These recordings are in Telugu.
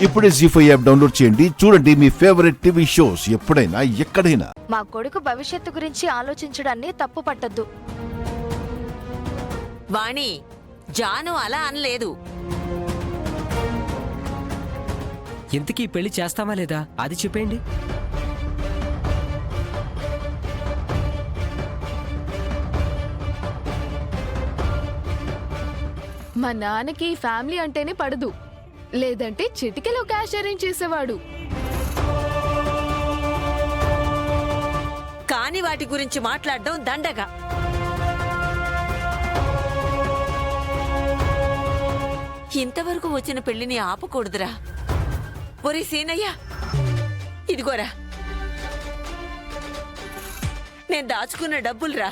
ఇప్పుడే జీ5 యాప్ డౌన్లోడ్ చేయండి. చూడండి మీ ఫేవరెట్ టీవీ షోస్ ఎప్పుడైనా ఎక్కడైనా. మా కొడుకు భవిష్యత్తు గురించి ఆలోచించడాన్ని తప్పు పట్టద్దు. వాణి, జాను అలా అనలేదు. ఇంతకీ పెళ్లి చేస్తామా లేదా అది చెప్పండి. మా నాన్నకి ఫ్యామిలీ అంటేనే పడదు, లేదంటే చిటికెలో క్యాష్ అరేంజ్ చేసేవాడు. కాని వాటి గురించి మాట్లాడడం దండగా. ఇంతవరకు వచ్చిన పెళ్లిని ఆపకూడదురా. ఒరే సీనయ్య, ఇదిగోరా, నేను దాచుకున్న డబ్బులురా.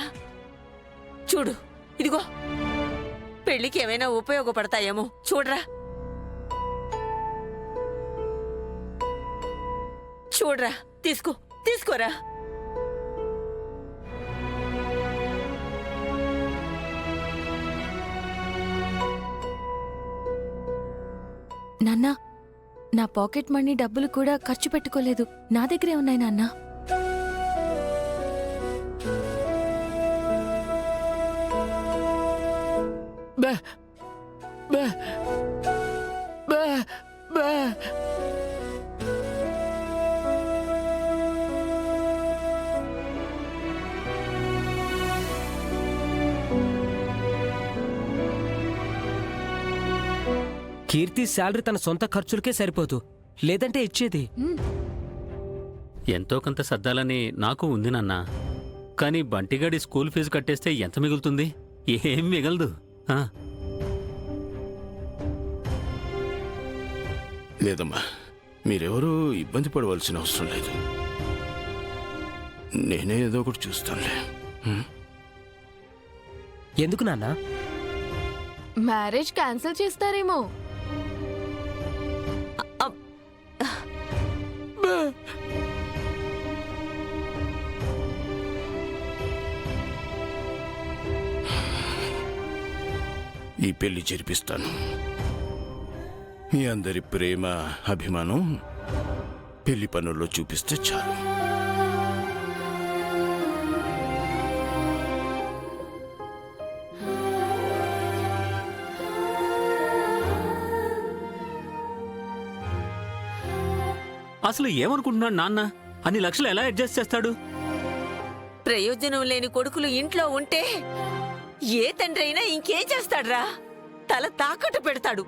చూడు, ఇదిగో, పెళ్లికి ఏమైనా ఉపయోగపడతాయేమో చూడరా. చూడరా, తీసుకోరా. నాన్న, నా పాకెట్ మనీ డబ్బులు కూడా ఖర్చు పెట్టుకోలేదు, నా దగ్గరే ఉన్నాయి నాన్న. కీర్తి శాలరీ తన సొంత ఖర్చులకే సరిపోదు, లేదంటే ఇచ్చేది. ఎంతో కొంత సర్దాలని నాకు ఉంది నాన్న. కానీ బంటిగాడి స్కూల్ ఫీజు కట్టేస్తే ఎంత మిగులుతుంది? ఏం మిగలదు. లేదమ్మా, మీరెవరూ ఇబ్బంది పడవలసిన అవసరం లేదు. నేనే ఏదో ఒకటి చూస్తానులే. ఎందుకు నాన్న? మ్యారేజ్ క్యాన్సిల్ చేస్తారేమో. ఈ పెళ్లి జరిపిస్తాను. మీ అందరి ప్రేమ, అభిమానం పెళ్లి పనుల్లో చూపిస్తే చాలు. అసలు ఏమనుకుంటున్నాడు నాన్న? అన్ని లక్షలు ఎలా అడ్జస్ట్ చేస్తాడు? ప్రయోజనం లేని కొడుకులు ఇంట్లో ఉంటే ఏ తండ్రి అయినా ఇంకేం చేస్తాడ్రా? తల తాకట్టు పెడతాడు.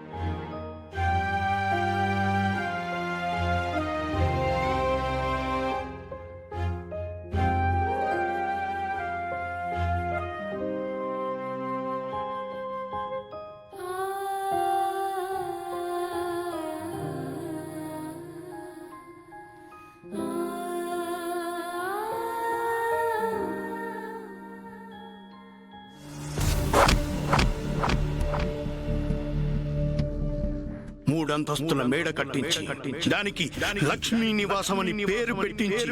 మూడంతస్తుల మేడ కట్టించి దానికి లక్ష్మీ నివాసం అని పేరు పెట్టించి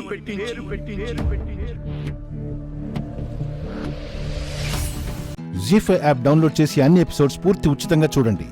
జీ5 యాప్ డౌన్లోడ్ చేసి అన్ని ఎపిసోడ్స్ పూర్తి ఉచితంగా చూడండి.